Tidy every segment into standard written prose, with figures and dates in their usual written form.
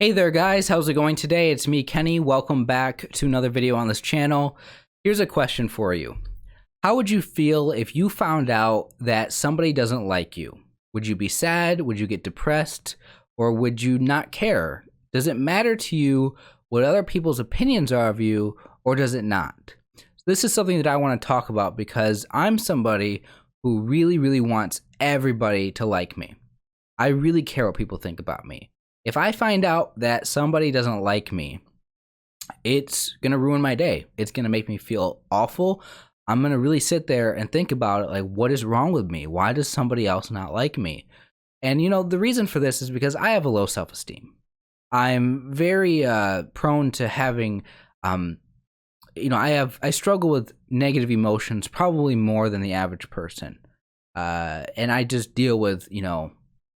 Hey there guys, how's it going today? It's me, Kenny. Welcome back to another video on this channel. Here's a question for you. How would you feel if you found out that somebody doesn't like you? Would you be sad? Would you get depressed? Or would you not care? Does it matter to you what other people's opinions are of you, or does it not? This is something that I want to talk about because I'm somebody who really wants everybody to like me. I really care what people think about me. If I find out that somebody doesn't like me, it's going to ruin my day. It's going to make me feel awful. I'm going to really sit there and think about it, like, what is wrong with me? Why does somebody else not like me? And, the reason for this is because I have a low self-esteem. I'm very prone to having, I struggle with negative emotions probably more than the average person. And I just deal with,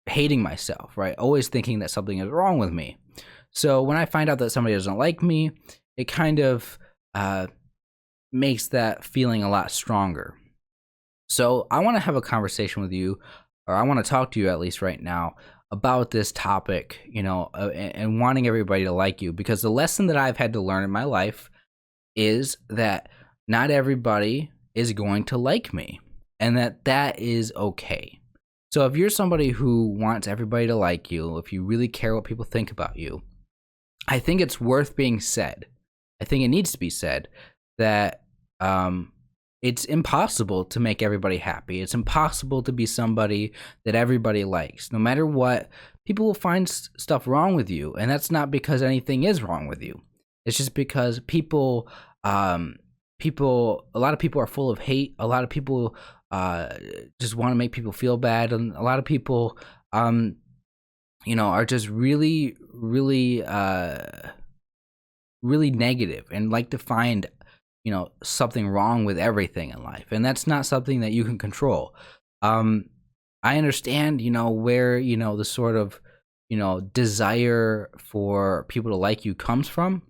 hating myself, right? Always thinking that something is wrong with me. So when I find out that somebody doesn't like me, it kind of makes that feeling a lot stronger. So I want to have a conversation with you, or I want to talk to you at least right now about this topic, and wanting everybody to like you, because the lesson that I've had to learn in my life is that not everybody is going to like me, and that is okay. So if you're somebody who wants everybody to like you, if you really care what people think about you, I think it's worth being said. I think it needs to be said that it's impossible to make everybody happy. It's impossible to be somebody that everybody likes. No matter what, people will find stuff wrong with you, and that's not because anything is wrong with you. It's just because people, a lot of people are full of hate. A lot of people just want to make people feel bad, and a lot of people are just really negative and like to find something wrong with everything in life, and that's not something that you can control. I understand where the sort of desire for people to like you comes from.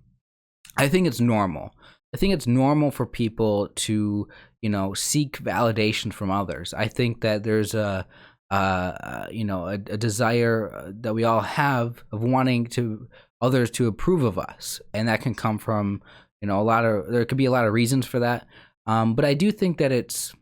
I think it's normal. I think it's normal for people to seek validation from others. I think that there's a desire that we all have of wanting to others to approve of us, and that can come from there could be a lot of reasons for that. But I do think that it's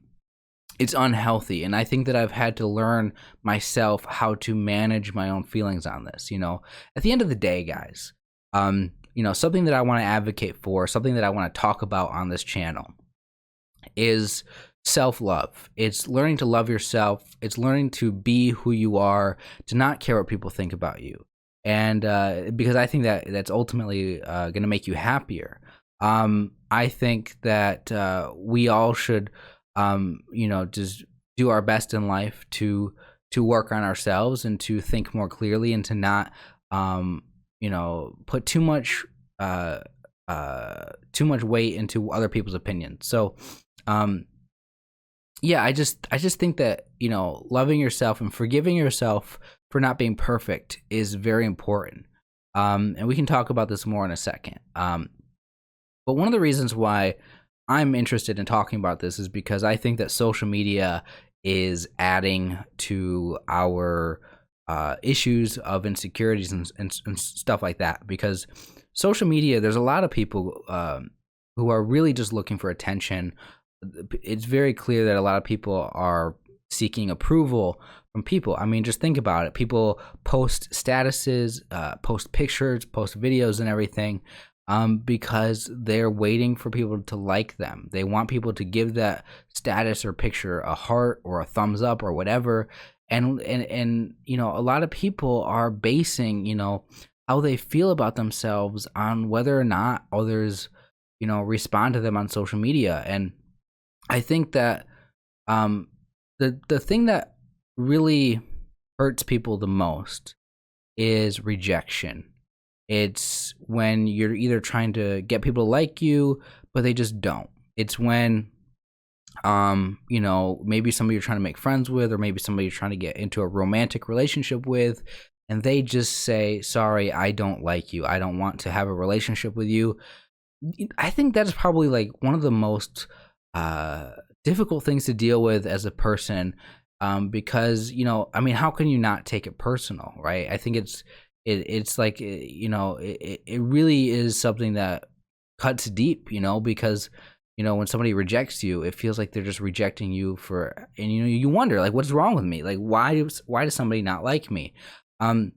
unhealthy, and I think that I've had to learn myself how to manage my own feelings on this. At the end of the day, guys, something that I want to advocate for, something that I want to talk about on this channel is self-love. It's learning to love yourself. It's learning to be who you are, to not care what people think about you. And because I think that that's ultimately going to make you happier. I think that we all should, just do our best in life to work on ourselves and to think more clearly, and to not, put too much weight into other people's opinions. So, yeah, I just think that loving yourself and forgiving yourself for not being perfect is very important. And we can talk about this more in a second. But one of the reasons why I'm interested in talking about this is because I think that social media is adding to our issues of insecurities and stuff like that. Because social media, there's a lot of people who are really just looking for attention. It's very clear that a lot of people are seeking approval from people. I mean, just think about it. People post statuses, post pictures, post videos and everything because they're waiting for people to like them. They want people to give that status or picture a heart or a thumbs up or whatever. And a lot of people are basing, how they feel about themselves on whether or not others, respond to them on social media. And I think that the thing that really hurts people the most is rejection. It's when you're either trying to get people to like you, but they just don't. It's when maybe somebody you're trying to make friends with, or maybe somebody you're trying to get into a romantic relationship with, and they just say, sorry, I don't like you. I don't want to have a relationship with you. I think that's probably like one of the most difficult things to deal with as a person, because how can you not take it personal, right? I think it's like, it really is something that cuts deep, because when somebody rejects you, it feels like they're just rejecting you for, and you wonder, like, what's wrong with me? Like, why does somebody not like me? Um,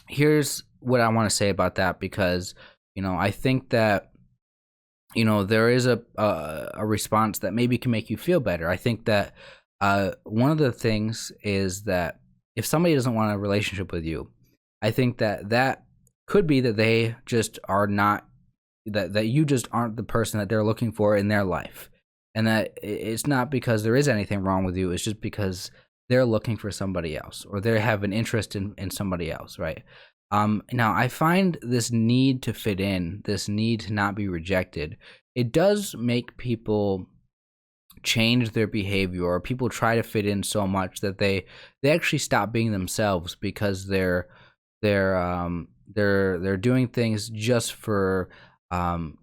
Here's what I want to say about that, because I think that there is a response that maybe can make you feel better. I think that one of the things is that if somebody doesn't want a relationship with you, I think that could be that they just are not, that you just aren't the person that they're looking for in their life, and that it's not because there is anything wrong with you. It's just because they're looking for somebody else, or they have an interest in somebody else, right? Now I find this need to fit in, this need to not be rejected, it does make people change their behavior, or people try to fit in so much that they actually stop being themselves, because they're doing things just for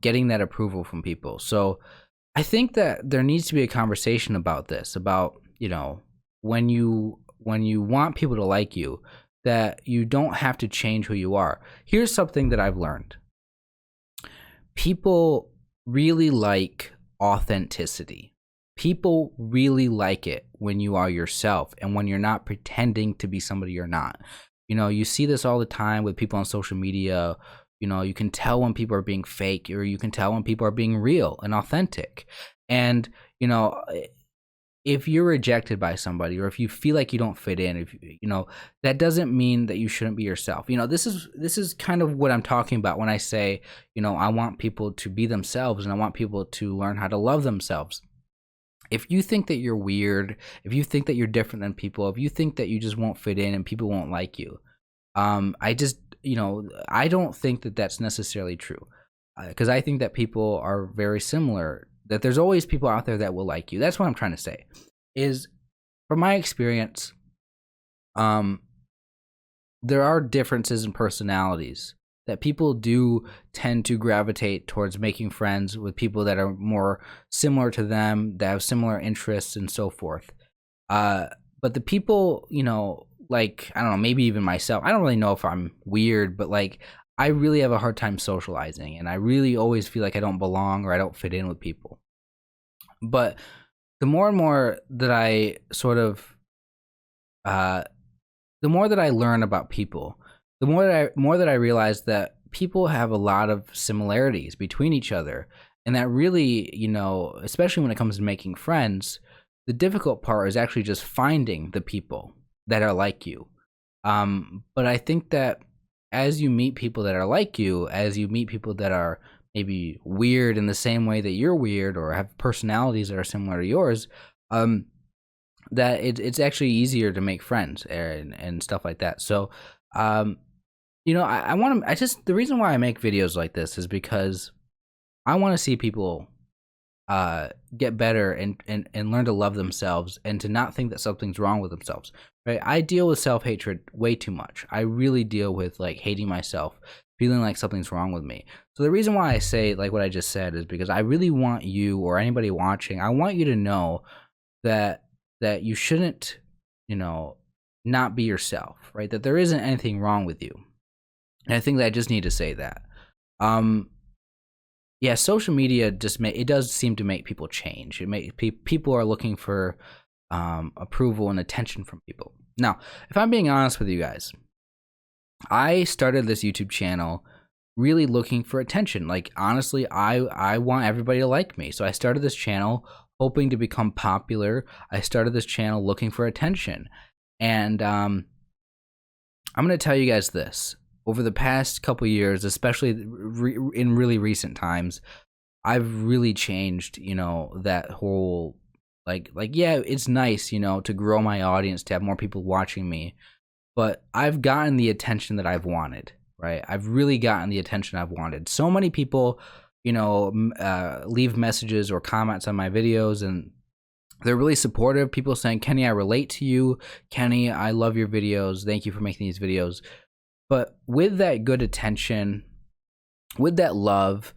getting that approval from people. So I think that there needs to be a conversation about this, about when you want people to like you, that you don't have to change who you are. Here's something that I've learned: people really like authenticity. People really like it when you are yourself, and when you're not pretending to be somebody you're not. You see this all the time with people on social media. You can tell when people are being fake, or you can tell when people are being real and authentic. And if you're rejected by somebody, or if you feel like you don't fit in, if that doesn't mean that you shouldn't be yourself. This is kind of what I'm talking about when I say, I want people to be themselves, and I want people to learn how to love themselves. If you think that you're weird, if you think that you're different than people, if you think that you just won't fit in and people won't like you, I just, I don't think that that's necessarily true, because I think that people are very similar, that there's always people out there that will like you. That's what I'm trying to say, is from my experience, there are differences in personalities, that people do tend to gravitate towards making friends with people that are more similar to them, that have similar interests and so forth. But the people, like, I don't know, maybe even myself, I don't really know if I'm weird, but like, I really have a hard time socializing, and I really always feel like I don't belong, or I don't fit in with people. But the more and more that I sort of, the more that I learn about people, the more that I realize that people have a lot of similarities between each other, and that really, especially when it comes to making friends, the difficult part is actually just finding the people that are like you. But I think that as you meet people that are like you, as you meet people that are maybe weird in the same way that you're weird, or have personalities that are similar to yours, that it's actually easier to make friends and stuff like that. So, I want to. The reason why I make videos like this is because I want to see people get better and learn to love themselves, and to not think that something's wrong with themselves. Right? I deal with self-hatred way too much. I really deal with like hating myself, feeling like something's wrong with me. So the reason why I say like what I just said is because I really want you, or anybody watching, I want you to know that you shouldn't, not be yourself, right? That there isn't anything wrong with you. And I think that I just need to say that. Yeah, social media it does seem to make people change. People are looking for approval and attention from people. Now, if I'm being honest with you guys, I started this YouTube channel really looking for attention. Like, honestly, I want everybody to like me. So I started this channel hoping to become popular. I started this channel looking for attention. And I'm going to tell you guys this. Over the past couple years, especially in really recent times, I've really changed, that whole, like, yeah, it's nice, to grow my audience, to have more people watching me. But I've gotten the attention that I've wanted, right? I've really gotten the attention I've wanted. So many people, leave messages or comments on my videos, and they're really supportive. People saying, Kenny, I relate to you. Kenny, I love your videos. Thank you for making these videos. But with that good attention, with that love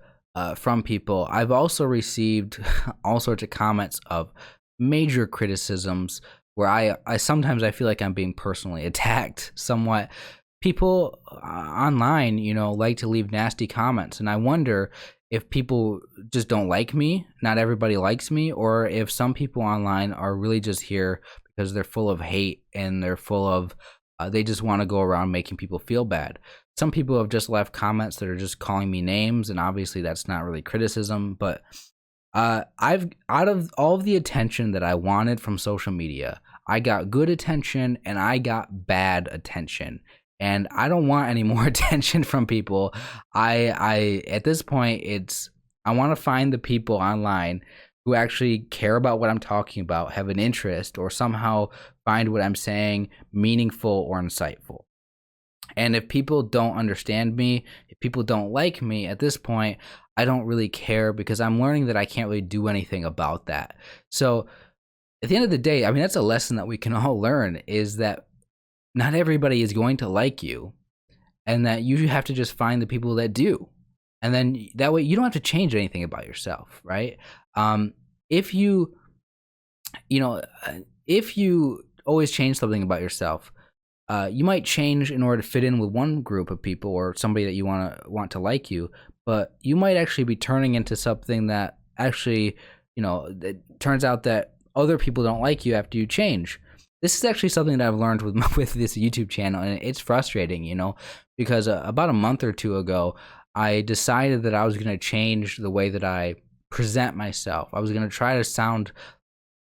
from people, I've also received all sorts of comments of major criticisms, where I sometimes I feel like I'm being personally attacked somewhat. people online, like to leave nasty comments, and I wonder if people just don't like me. Not everybody likes me, or if some people online are really just here because they're full of hate and they're full of they just want to go around making people feel bad. Some people have just left comments that are just calling me names, and obviously that's not really criticism, but I've out of all of the attention that I wanted from social media, I got good attention and I got bad attention. And I don't want any more attention from people. I at this point I want to find the people online who actually care about what I'm talking about, have an interest, or somehow find what I'm saying meaningful or insightful. And if people don't understand me, if people don't like me at this point, I don't really care because I'm learning that I can't really do anything about that. So at the end of the day, I mean, that's a lesson that we can all learn, is that not everybody is going to like you, and that you have to just find the people that do. And then that way you don't have to change anything about yourself, right? If you, if you always change something about yourself, you might change in order to fit in with one group of people or somebody that you want to like you, but you might actually be turning into something that actually, it turns out that other people don't like you after you change. This is actually something that I've learned with this YouTube channel, and it's frustrating, because about a month or two ago, I decided that I was going to change the way that I present myself. I was going to try to sound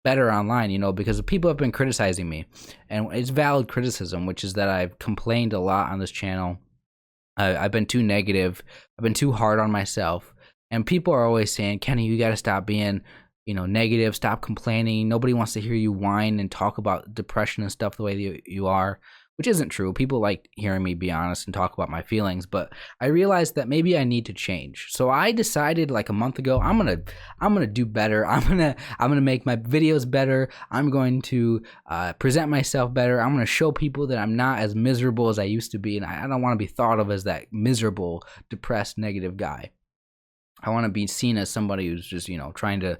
better online, because people have been criticizing me, and it's valid criticism, which is that I've complained a lot on this channel. I've been too negative. I've been too hard on myself, and people are always saying, Kenny, you got to stop being negative, stop complaining. Nobody wants to hear you whine and talk about depression and stuff the way that you are, which isn't true. People like hearing me be honest and talk about my feelings, but I realized that maybe I need to change. So I decided like a month ago, I'm gonna do better. I'm gonna make my videos better. I'm going to present myself better. I'm gonna show people that I'm not as miserable as I used to be, and I don't want to be thought of as that miserable, depressed, negative guy. I want to be seen as somebody who's just trying to,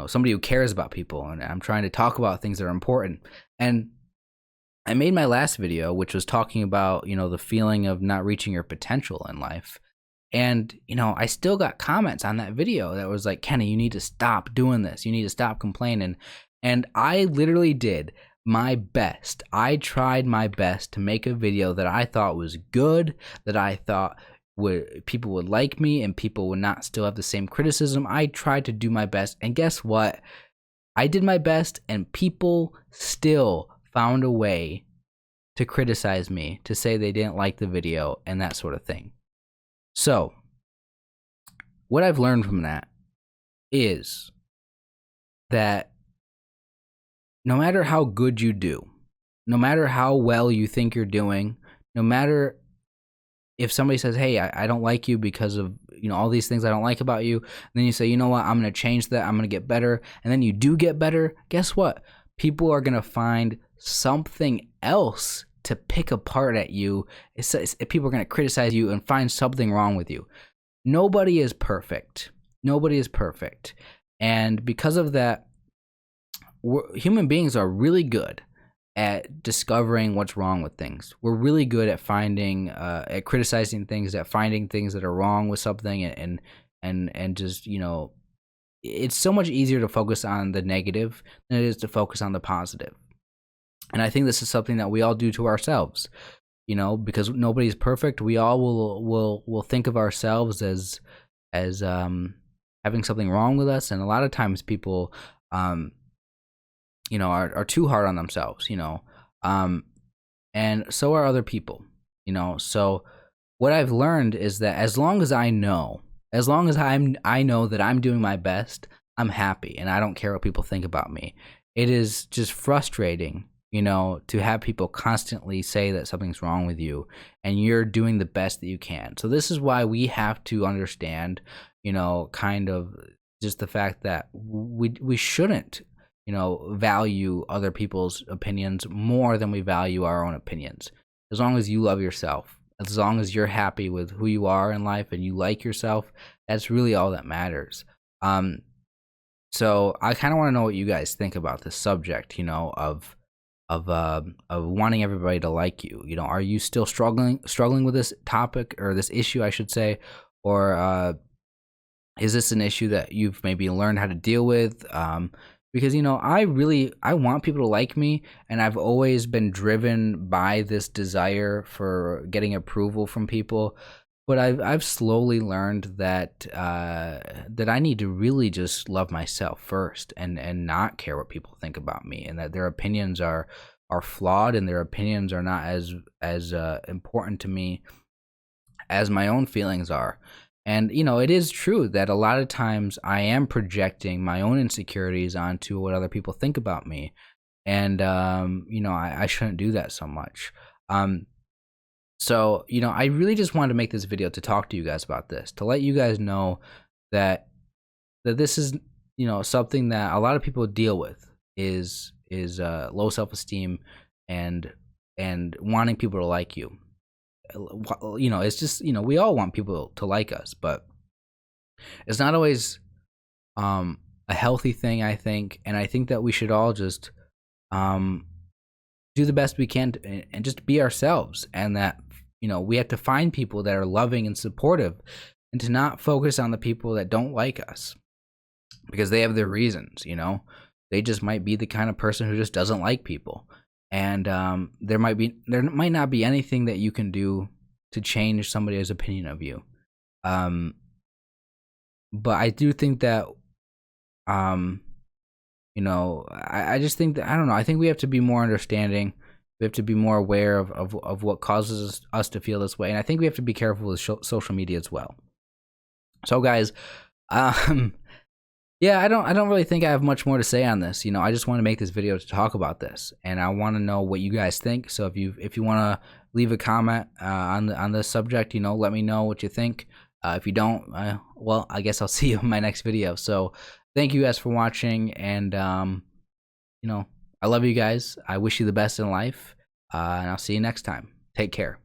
somebody who cares about people, and I'm trying to talk about things that are important. And I made my last video, which was talking about, the feeling of not reaching your potential in life. And, I still got comments on that video that was like, Kenny, you need to stop doing this. You need to stop complaining. And I literally did my best. I tried my best to make a video that I thought was good, that I thought people would like me and people would not still have the same criticism. I tried to do my best, and guess what? I did my best, and people still found a way to criticize me, to say they didn't like the video and that sort of thing. So what I've learned from that is that no matter how good you do, no matter how well you think you're doing, no matter if somebody says, hey, I don't like you because of, all these things I don't like about you, and then you say, you know what, I'm going to change that, I'm going to get better, and then you do get better, guess what? People are going to find something else to pick apart at you. People are going to criticize you and find something wrong with you. Nobody is perfect. Nobody is perfect. And because of that, human beings are really good at discovering what's wrong with things. We're really good at at criticizing things, at finding things that are wrong with something, and just, it's so much easier to focus on the negative than it is to focus on the positive. And I think this is something that we all do to ourselves, because nobody's perfect. We all will think of ourselves as having something wrong with us, and a lot of times people are too hard on themselves, and so are other people, So what I've learned is that as long as I know that I'm doing my best, I'm happy, and I don't care what people think about me. It is just frustrating, to have people constantly say that something's wrong with you and you're doing the best that you can. So this is why we have to understand, kind of just the fact that we shouldn't, value other people's opinions more than we value our own opinions. As long as you love yourself, as long as you're happy with who you are in life and you like yourself, that's really all that matters. So I kind of want to know what you guys think about this subject, of of wanting everybody to like you. You know, are you still struggling with this topic, or this issue, I should say, or is this an issue that you've maybe learned how to deal with? Because you know, I want people to like me, and I've always been driven by this desire for getting approval from people. But I've slowly learned that that I need to really just love myself first, and not care what people think about me, and that their opinions are flawed, and their opinions are not as important to me as my own feelings are. And you know, it is true that a lot of times I am projecting my own insecurities onto what other people think about me, and you know, I shouldn't do that so much. So you know, I really just wanted to make this video to talk to you guys about this, to let you guys know that this is, you know, something that a lot of people deal with, is low self-esteem, and wanting people to like you. You know, it's just, you know, we all want people to like us, but it's not always a healthy thing, I think. And I think that we should all just do the best we can and just be ourselves, and that, you know, we have to find people that are loving and supportive, and to not focus on the people that don't like us, because they have their reasons. You know, they just might be the kind of person who just doesn't like people. And there might not be anything that you can do to change somebody's opinion of you. But I do think that, you know, I just think that, I don't know, I think we have to be more understanding. We have to be more aware of what causes us to feel this way. And I think we have to be careful with social media as well. So guys, yeah, I don't really think I have much more to say on this. You know, I just want to make this video to talk about this, and I want to know what you guys think. So if you want to leave a comment on this subject, you know, let me know what you think. If you don't, well, I guess I'll see you in my next video. So thank you guys for watching, and you know, I love you guys. I wish you the best in life, and I'll see you next time. Take care.